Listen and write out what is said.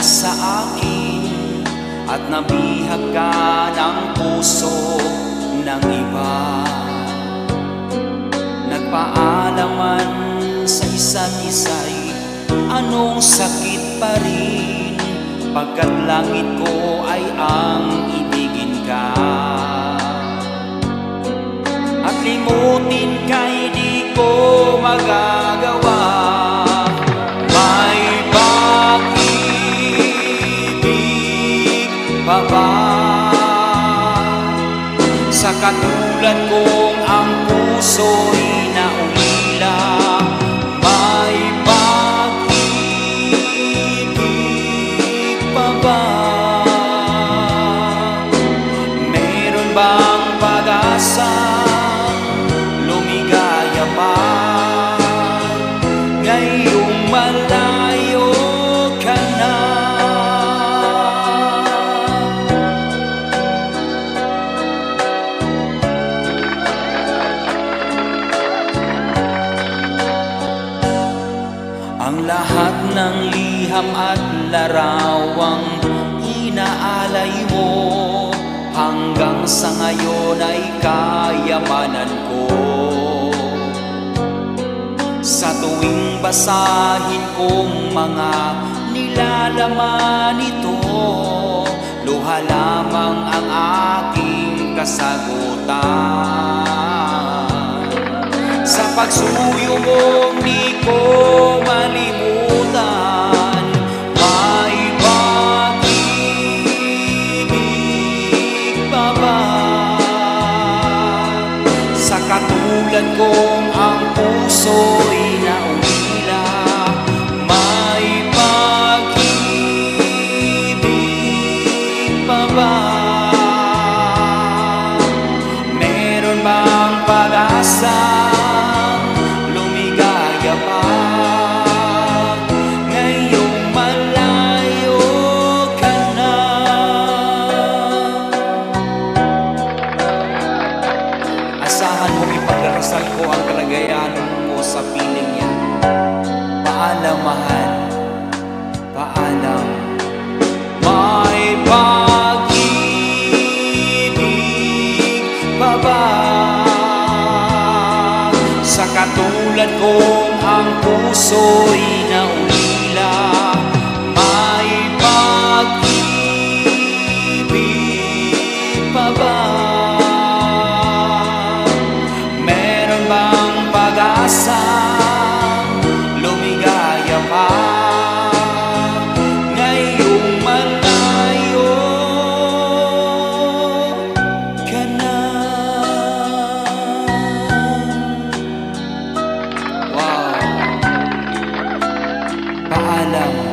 sa akin at nabihag ka ng puso ng iba. Nagpaalaman sa isa't isa'y anong sakit pa rin, pagkat langit ko ay ang ibigin ka. At limutin ka'y di ko magagawa. May pag-ibig pa ba sa katulad kong ang puso'y naulila? May pag-ibig pa ba? Meron bang pag-asa? Lumigaya pa ngayong malayo ka na. Ang lahat ng liham at larawang inaalay mo, hanggang sa ngayon ay kayamanan ko. Sa tuwing basahin kong mga nilalaman ito, luha lamang ang aking kasagutan. Sa pagsuyo mong di ko malimutan, may pag-ibig pa ba sa katulad kong ang puso'y naulila? May pag-ibig pa ba? Meron bang pag-asa? Lumigaya pa ngayong malayo ka na. Asahan mo ipagdarasal ko ang kalagayan mo sa piling yan. Paalam, mahal, paalam. May pag-ibig pa ba sa katulad kong ang puso'y naulila? May pag-ibig pa ba? Meron bang pag-asa? Lumigaya pa ngayong malayo ka na. Wow. Paalam.